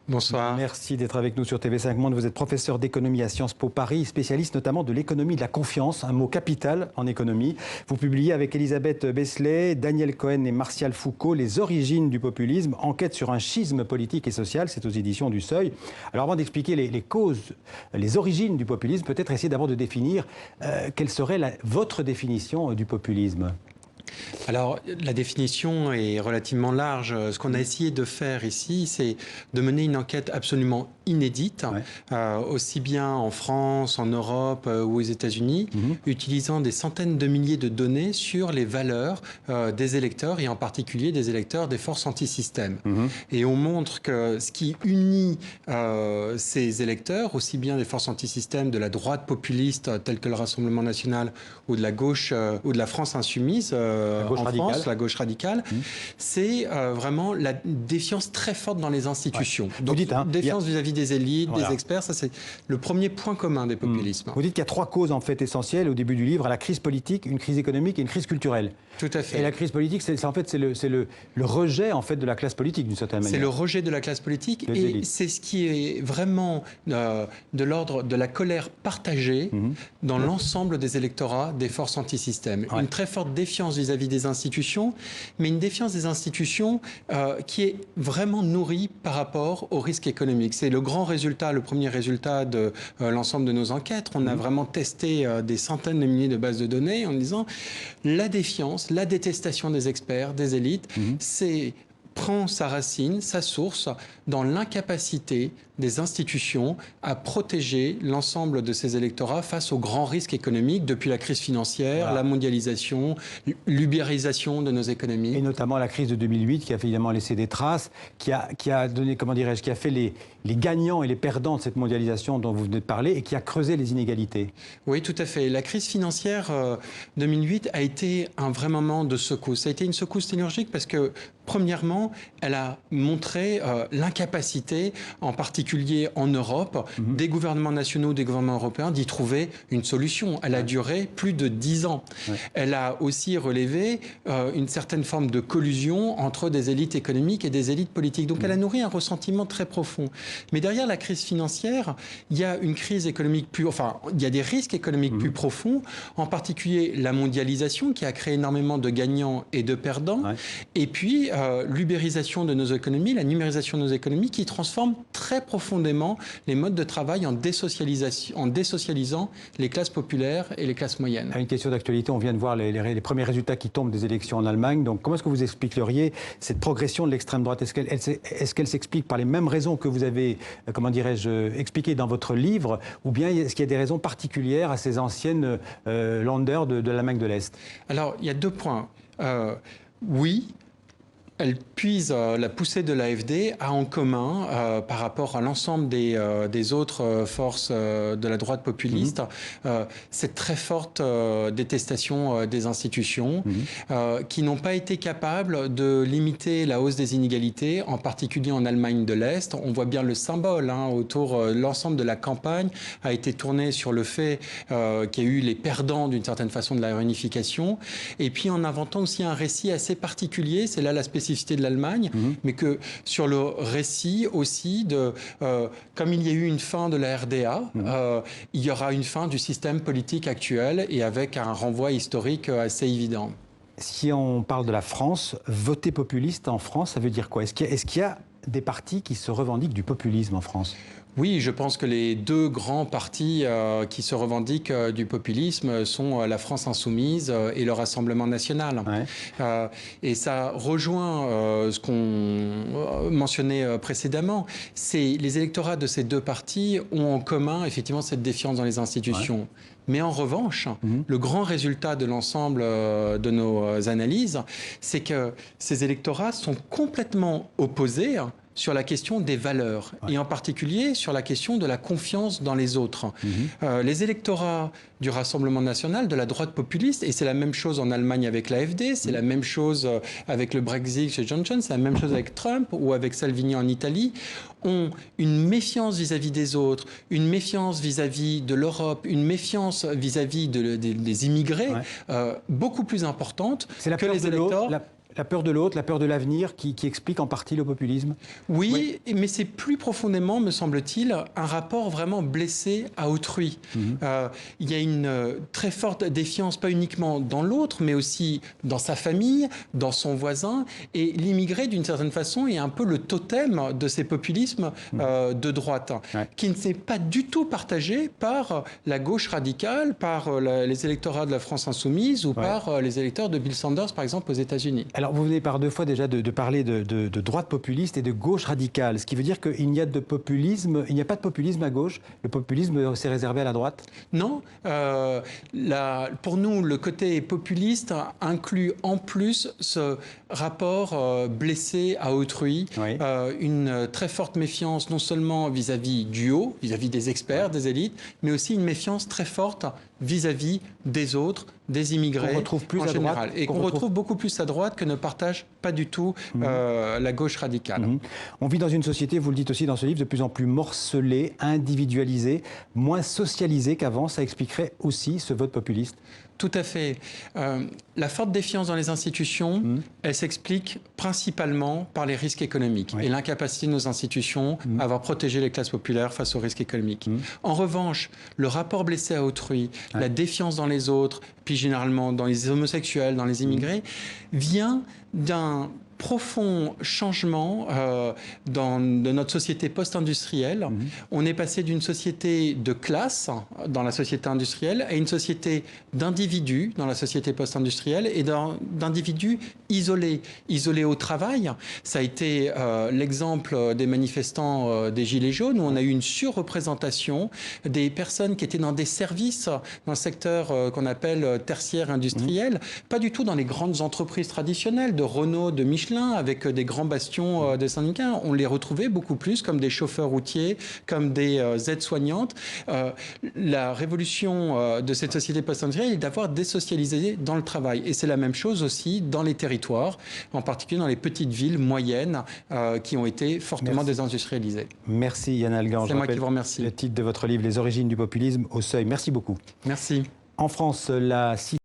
Bonsoir. Merci d'être avec nous sur TV5 Monde. Vous êtes professeur d'économie à Sciences Po Paris, spécialiste notamment de l'économie de la confiance, un mot capital en économie. Vous publiez avec Elisabeth Beslay, Daniel Cohen et Martial Foucault Les origines du populisme, enquête sur un schisme politique et social. C'est aux éditions du Seuil. Alors avant d'expliquer les causes, les origines du populisme, peut-être essayer d'abord de définir quelle serait votre définition du populisme. Alors, la définition est relativement large. Ce qu'on a essayé de faire ici, c'est de mener une enquête absolument inédite, aussi bien en France, en Europe ou aux États-Unis, utilisant des centaines de milliers de données sur les valeurs des électeurs et en particulier des électeurs des forces anti-système. Et on montre que ce qui unit ces électeurs, aussi bien des forces anti-système, de la droite populiste telle que le Rassemblement national ou de la gauche ou de la France insoumise, la gauche radicale, c'est vraiment la défiance très forte dans les institutions. Donc, vous dites, défiance vis-à-vis des élites, des experts, ça c'est le premier point commun des populismes. Vous dites qu'il y a trois causes en fait essentielles au début du livre, la crise politique, une crise économique et une crise culturelle. Tout à fait. Et la crise politique, c'est le rejet en fait de la classe politique d'une certaine manière. C'est le rejet de la classe politique et c'est ce qui est vraiment de l'ordre de la colère partagée dans l'ensemble des électorats des forces anti-système. Une très forte défiance vis-à-vis des institutions, mais une défiance des institutions qui est vraiment nourrie par rapport au risque économique. C'est le grand résultat, le premier résultat de l'ensemble de nos enquêtes. On a vraiment testé des centaines de milliers de bases de données en disant la défiance, la détestation des experts, des élites, prend sa racine, sa source dans l'incapacité des institutions à protéger l'ensemble de ces électorats face aux grands risques économiques depuis la crise financière, la mondialisation, l'ubérisation de nos économies. Et notamment la crise de 2008 qui a évidemment laissé des traces, qui a donné, comment dirais-je, qui a fait les gagnants et les perdants de cette mondialisation dont vous venez de parler et qui a creusé les inégalités. Oui, tout à fait. La crise financière 2008 a été un vrai moment de secousse. Ça a été une secousse ténurgique parce que, premièrement, elle a montré l'incapacité, en particulier en Europe, des gouvernements nationaux, des gouvernements européens, d'y trouver une solution. Elle a duré plus de 10 ans. Elle a aussi relevé une certaine forme de collusion entre des élites économiques et des élites politiques. Donc elle a nourri un ressentiment très profond. Mais derrière la crise financière, il y a une crise économique il y a des risques économiques plus profonds, en particulier la mondialisation qui a créé énormément de gagnants et de perdants, et puis l'ubérisation de nos économies, la numérisation de nos économies qui transforme très profondément les modes de travail en désocialisant les classes populaires et les classes moyennes. Une question d'actualité, on vient de voir les premiers résultats qui tombent des élections en Allemagne. Donc comment est-ce que vous expliqueriez cette progression de l'extrême droite? Est-ce qu'elle s'explique par les mêmes raisons que vous avez, comment dirais-je, expliquées dans votre livre, ou bien est-ce qu'il y a des raisons particulières à ces anciennes Länder de l'Allemagne de l'Est? Alors, il y a deux points. Oui. Elle puise la poussée de l'AfD a en commun, par rapport à l'ensemble des autres forces de la droite populiste, cette très forte détestation des institutions qui n'ont pas été capables de limiter la hausse des inégalités, en particulier en Allemagne de l'Est. On voit bien le symbole autour, l'ensemble de la campagne a été tourné sur le fait qu'il y a eu les perdants d'une certaine façon de la réunification, et puis en inventant aussi un récit assez particulier, c'est là la spécificité de l'Allemagne, mais que sur le récit aussi de, comme il y a eu une fin de la RDA, il y aura une fin du système politique actuel et avec un renvoi historique assez évident. Si on parle de la France, voter populiste en France, ça veut dire quoi? Est-ce qu'il y a des partis qui se revendiquent du populisme en France? Oui, je pense que les deux grands partis qui se revendiquent du populisme sont la France insoumise et le Rassemblement national. Et ça rejoint ce qu'on mentionnait précédemment. Les électorats de ces deux partis ont en commun effectivement cette défiance dans les institutions. Mais en revanche, le grand résultat de l'ensemble de nos analyses, c'est que ces électorats sont complètement opposés sur la question des valeurs, et en particulier sur la question de la confiance dans les autres. Les électorats du Rassemblement national, de la droite populiste, et c'est la même chose en Allemagne avec l'AfD, c'est la même chose avec le Brexit chez Johnson, c'est la même chose avec Trump ou avec Salvini en Italie, ont une méfiance vis-à-vis des autres, une méfiance vis-à-vis de l'Europe, une méfiance vis-à-vis des immigrés beaucoup plus importante que les électeurs. La peur de l'autre, la peur de l'avenir qui explique en partie le populisme? Oui, mais c'est plus profondément, me semble-t-il, un rapport vraiment blessé à autrui. Il y a une très forte défiance, pas uniquement dans l'autre, mais aussi dans sa famille, dans son voisin. Et l'immigré, d'une certaine façon, est un peu le totem de ces populismes de droite, qui ne s'est pas du tout partagé par la gauche radicale, par les électorats de la France insoumise ou par les électeurs de Bill Sanders, par exemple, aux États-Unis. Alors, vous venez par deux fois déjà de parler de droite populiste et de gauche radicale, ce qui veut dire qu'il n'y a de populisme, il n'y a pas de populisme à gauche. Le populisme, c'est réservé à la droite? Non. Pour nous, le côté populiste inclut en plus ce rapport blessé à autrui, une très forte méfiance non seulement vis-à-vis du haut, vis-à-vis des experts, des élites, mais aussi une méfiance très forte vis-à-vis des autres, des immigrés en général. Et qu'on retrouve beaucoup plus à droite que ne partage pas du tout la gauche radicale. On vit dans une société, vous le dites aussi dans ce livre, de plus en plus morcelée, individualisée, moins socialisée qu'avant. Ça expliquerait aussi ce vote populiste? Tout à fait. La forte défiance dans les institutions, elle s'explique principalement par les risques économiques et l'incapacité de nos institutions à avoir protégé les classes populaires face aux risques économiques. En revanche, le rapport blessé à autrui, la défiance dans les autres, puis généralement dans les homosexuels, dans les immigrés, vient d'un profond changement de notre société post-industrielle. On est passé d'une société de classe dans la société industrielle à une société d'individus dans la société post-industrielle et d'individus isolés au travail. Ça a été l'exemple des manifestants des Gilets jaunes où on a eu une surreprésentation des personnes qui étaient dans des services dans le secteur qu'on appelle tertiaire industriel, pas du tout dans les grandes entreprises traditionnelles de Renault, de Michelin, avec des grands bastions des syndicats. On les retrouvait beaucoup plus comme des chauffeurs routiers, comme des aides-soignantes. La révolution de cette société post-industrielle est d'avoir désocialisé dans le travail. Et c'est la même chose aussi dans les territoires, en particulier dans les petites villes moyennes qui ont été fortement désindustrialisées. Merci Yann Algan. C'est moi qui vous remercie. Le titre de votre livre, Les origines du populisme au Seuil. Merci beaucoup. Merci. En France, la